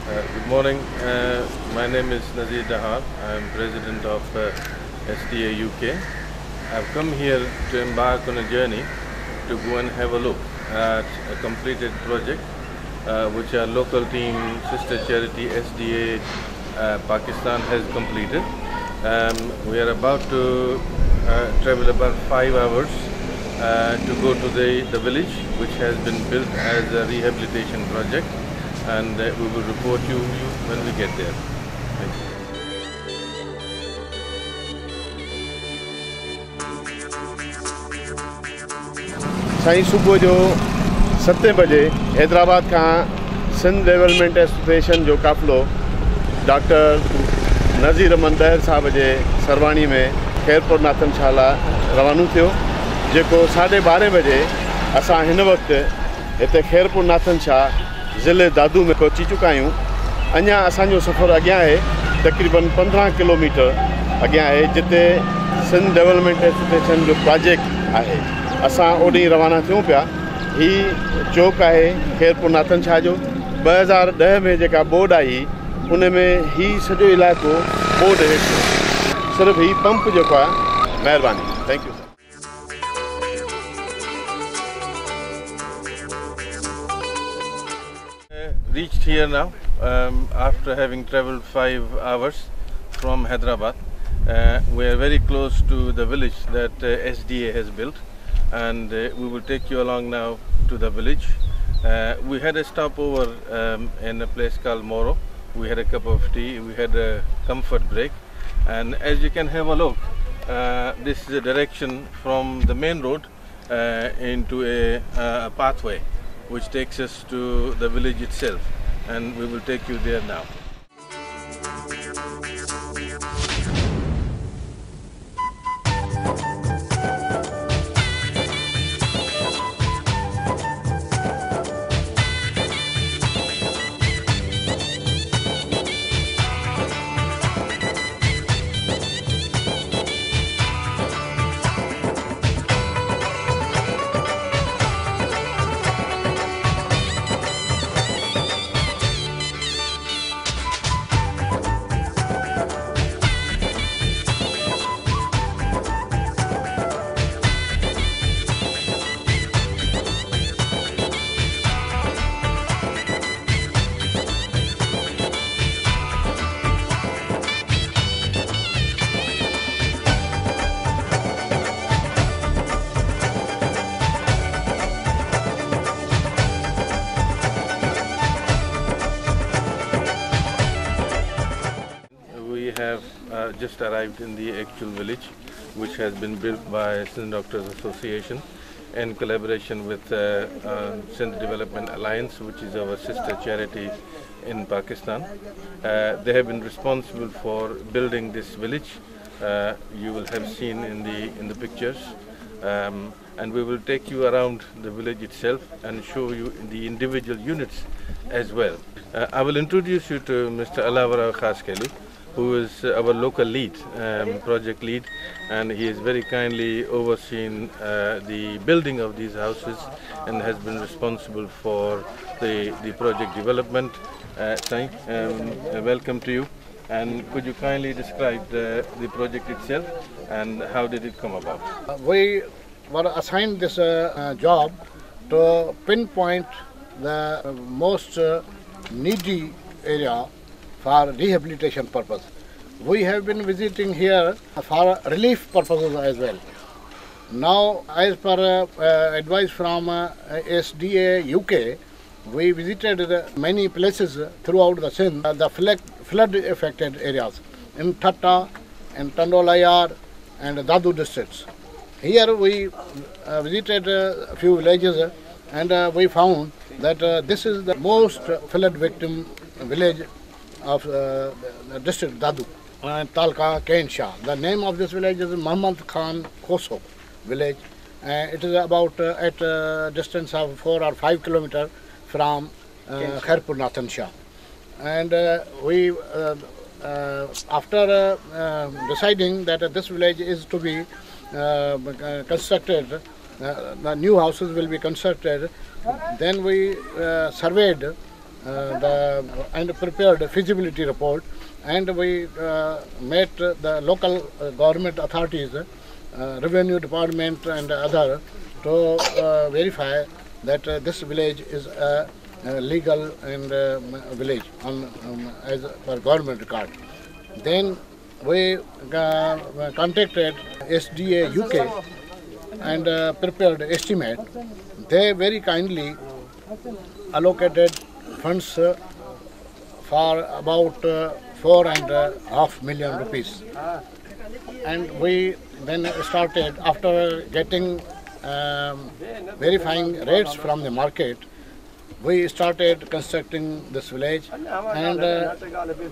Good morning. My name is Nazir Dahar. I am president of SDA UK. I've come here to embark on a journey to go and have a look at a completed project which our local team, sister charity SDA Pakistan has completed. We are about to travel about 5 hours to go to the village which has been built as a rehabilitation project, and we will report you when we get there. Thank you. Sai सुबह जो 7 बजे हैदराबाद का Sindh development association जो काफ़िलो doctor नज़ीर अहमद दहर साहब जे सरवाणी में Khairpur Nathan Shah लाइ रवानो थियो, जेको 12:30 बजे असां हिन वक़्तु हिते खैरपुर नाथन शाह ज़िले दादू में पहुची चुका आहियूं। अञा असांजो सफ़र अॻियां आहे, तक़रीबन 15 किलोमीटर अॻियां आहे, जिते सिंध डेवलपमेंट एसोसिएशन जो प्रोजेक्ट आहे। असां ओॾी रवाना थियूं पिया। ही चौक आहे खैरपुर नाथन शाह जो। 2010 में जेका बोर्ड आई उन में ही सॼो इलाइक़ो बोर्ड हेठि सिर्फ़ु ही पंप जेको आहे। महिरबानी, thank you sir. Reached here now after having traveled 5 hours from Hyderabad. We are very close to the village that SDA has built, and we will take you along now to the village. We had a stopover in a place called Moro. We had a cup of tea, we had a comfort break, and as you can have a look, this is a direction from the main road into a pathway which takes us to the village itself, and we will take you there now. We have just arrived in the actual village, which has been built by Sindh Doctors Association in collaboration with Sindh Development Alliance, which is our sister charity in Pakistan. They have been responsible for building this village. You will have seen in the pictures, and we will take you around the village itself and show you the individual units as well. I will introduce you to Mr. Alawara Khaskelu, who is our local lead, project lead, and he has very kindly overseen the building of these houses and has been responsible for the project development. Welcome to you, and could you kindly describe the project itself and how did it come about? We were assigned this job to pinpoint the most needy area for rehabilitation purpose. We have been visiting here for relief purposes as well. Now, as per advice from SDA UK, we visited many places throughout the Sindh, the flood affected areas in Thatta, in Tandolayar and Dadu districts. Here we visited a few villages, and we found that this is the most flood victim village of district Dadu, Talka Kain Shah. The name of this village is Muhammad Khan Khoso village. It is about at a distance of 4 or 5 kilometers from Khairpur Nathan Shah. And we, after deciding that this village is to be constructed, the new houses will be constructed, then we surveyed and prepared a feasibility report, and we met the local government authorities, revenue department and other, to verify that this village is a legal and village as per government record. Then we contacted SDA UK and prepared estimate. They very kindly allocated funds for about 4.5 million rupees. And we then started, after getting verifying rates from the market, we started constructing this village, and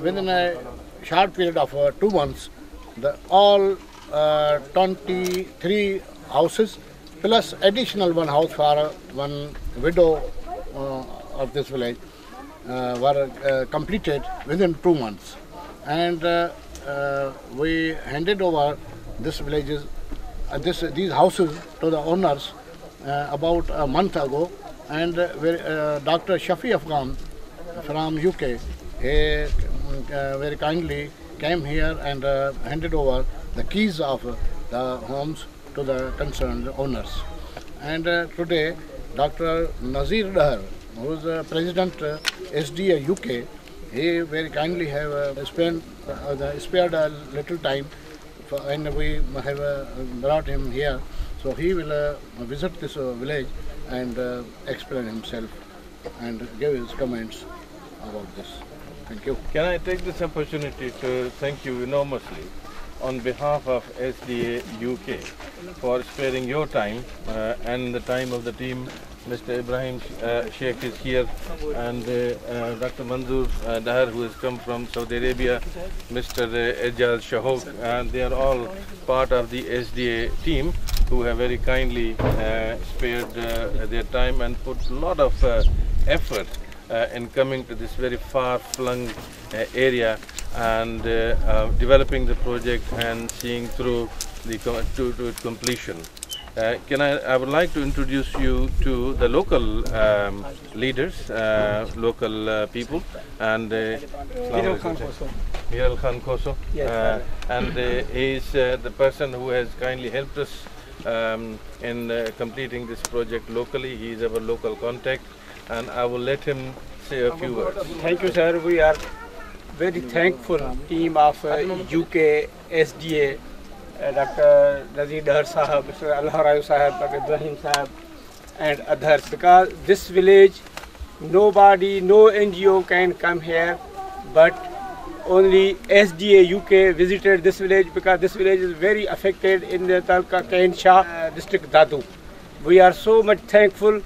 within a short period of 2 months, all 23 houses plus additional one house for one widow of this village were completed within 2 months. And we handed over these villages, these houses to the owners about a month ago. And Dr. Shafi Afghan from UK, he very kindly came here and handed over the keys of the homes to the concerned owners. And today, Dr. Nazir Dahar, who is President SDA UK, he very kindly have spared a little time, and we have brought him here. So he will visit this village and explain himself and give his comments about this. Thank you. Can I take this opportunity to thank you enormously on behalf of SDA UK for sparing your time and the time of the team. Mr. Ibrahim Sheikh is here, and Dr. Manzoor Dahar, who has come from Saudi Arabia, Mr. Ejaz Shahok, and they are all part of the SDA team who have very kindly spared their time and put a lot of effort in coming to this very far-flung area and developing the project and seeing through to its completion. I would like to introduce you to the local leaders, local people, and Miral Khan Khoso. Yes, and he is the person who has kindly helped us in completing this project locally. He is our local contact, and I will let him say a few words. Thank you, sir. We are very thankful team of UK SDA, Dr. Nazir Dahar Sahab, Mr. Al-Harayu Sahab, Dr. Ibrahim Sahab, and others, because this village, nobody, no NGO can come here, but only SDA UK visited this village, because this village is very affected in the Talka Kain Shah district, Dadu. We are so much thankful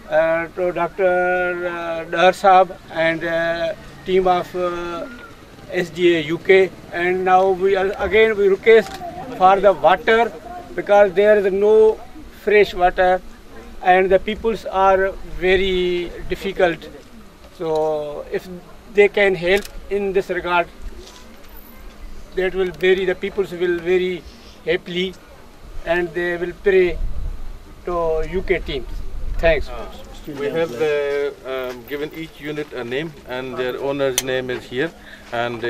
to Dr. Dahar Sahab and team of SDA UK, and now we request for the water, because there is no fresh water and the peoples are very difficult. So if they can help in this regard, that will the peoples will very happily, and they will pray to UK teams. Thanks. We have given each unit a name, and their owner's name is here, and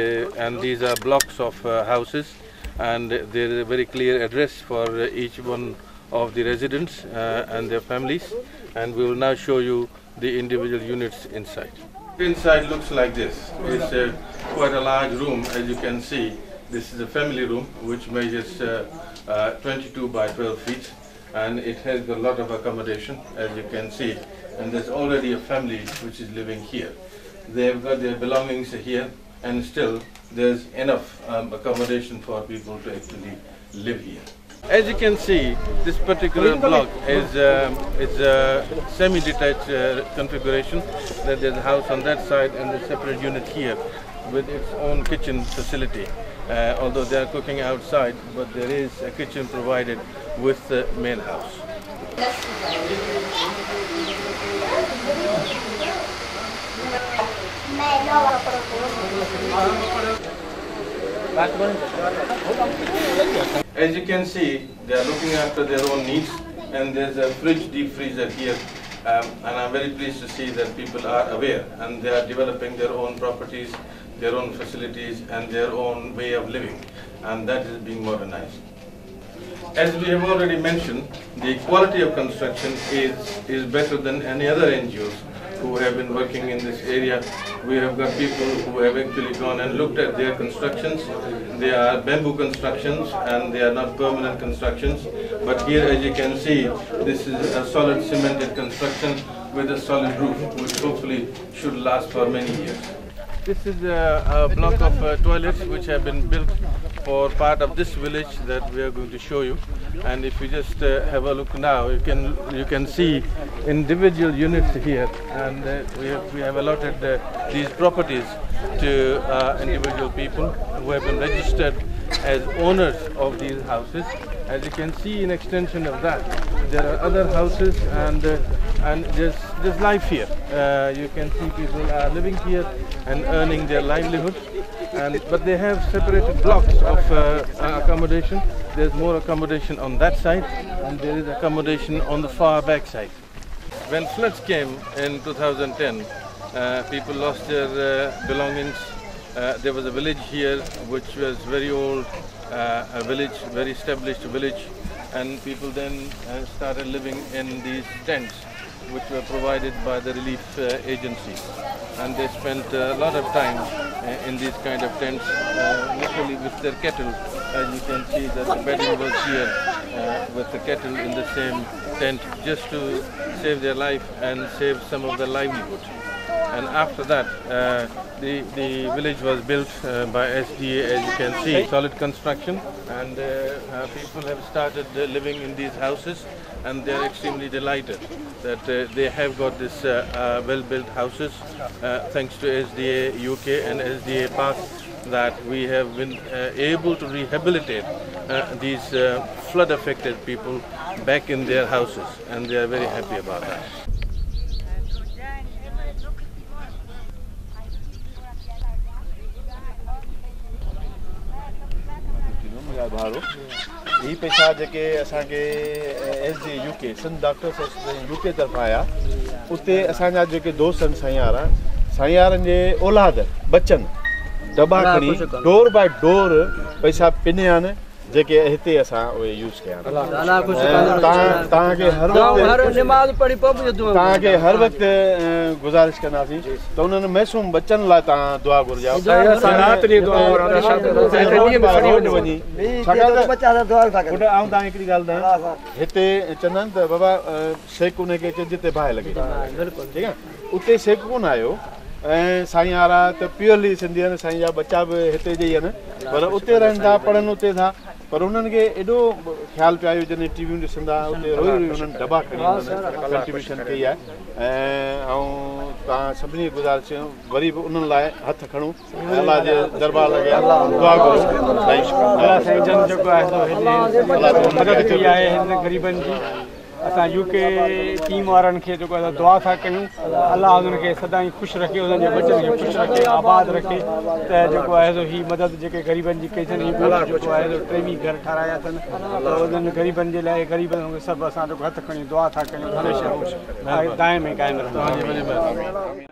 these are blocks of houses, and there is a very clear address for each one of the residents and their families, and we will now show you the individual units inside. Inside looks like this. It's quite a large room, as you can see. This is a family room which measures 22 by 12 feet, and it has a lot of accommodation, as you can see, and there's already a family which is living here. They've got their belongings here, and still there's enough accommodation for people to actually live here. As you can see, this particular block is a semi-detached configuration. There's a house on that side and a separate unit here with its own kitchen facility. Although they are cooking outside, but there is a kitchen provided with the main house. As you can see, they are looking after their own needs, and there's a fridge, deep freezer here, And I'm very pleased to see that people are aware and they are developing their own properties, their own facilities and their own way of living, and that is being modernized. As we have already mentioned, the quality of construction is better than any other NGOs who have been working in this area. We have got people who have actually gone and looked at their constructions. They are bamboo constructions and they are not permanent constructions. But here, as you can see, this is a solid cemented construction with a solid roof, which hopefully should last for many years. This is a block of toilets which have been built for part of this village that we are going to show you. And if you just have a look now, you can see individual units here, and we have allotted these properties to individual people who have been registered as owners of these houses. As you can see, in extension of that, there are other houses and there's life here. You can see people are living here and earning their livelihood. But they have separated blocks of accommodation. There's more accommodation on that side, and there is accommodation on the far back side. When floods came in 2010, people lost their belongings. There was a village here which was very old, a village, very established village, and people then started living in these tents which were provided by the relief agencies. And they spent a lot of time in these kind of tents, literally with their kettle. As you can see that the bedding was here with the kettle in the same tent, just to save their life and save some of their livelihood. And after that, the village was built by SDA, as you can see, solid construction, and people have started living in these houses, and they are extremely delighted that they have got this well-built houses thanks to SDA UK and SDA PAS, that we have been able to rehabilitate these flood-affected people back in their houses, and they are very happy about that. ये पैसा जेके असांखे SDA UK Sindh doctors association UK तरफ आया, उते असांजा जेके दोस्त आहिनि साईंयारनि जे औलाद बच्चन दॿा खणी डोर बाय डोर पैसा पिनिया आहिनि, जेके हिते असां उहे यूज़ कया आहिनि। तव्हांखे हर वक़्तु गुज़ारिश कंदासीं त उन्हनि मासूम बच्चनि लाइ तव्हां दुआ घुरिजाओ। वञी आऊं तव्हां हिकिड़ी ॻाल्हि ॿुधायां, हिते चवंदा आहिनि त बाबा सेक उनखे अचे जिते बाहि लॻे, ठीकु आहे, उते सेक कोन आयो। ऐं साईं वारा त प्योरली सिंधी आहिनि, साईं जा बच्चा बि हिते जा ई आहिनि, पर उते रहनि था, पढ़नि उते था, पर उन्हनि खे एॾो ख़्यालु पियो आयो जॾहिं टीवियूं ॾिसंदा, उते रोई रोई उन्हनि दॿा खणी कंट्रीब्यूशन कई आहे। ऐं तव्हां सभिनी गुज़ारिश वरी बि उन्हनि लाइ हथु खणूं, अलाह जे दरबार लॻे दुआ घुरूं। साईं जन जेको आहे मदद कई आहे ग़रीबनि जी। असां UK टीम वारनि खे जेको आहे दुआ था कयूं, अलाह उन्हनि खे सदाईं ख़ुशि रखे, उन्हनि जे बचनि खे ख़ुशि रखे, आबाद रखे, त जेको आहे हीअ मदद जेके ग़रीबनि जी कई अथनि, जेको आहे 23 घर ठाराया अथनि, त उन्हनि ग़रीबनि जे लाइ ग़रीबनि खे सभु असां जेको हथु खणी दुआ था कयूं, हमेशह दाइम ऐं क़ाइमु रहंदा।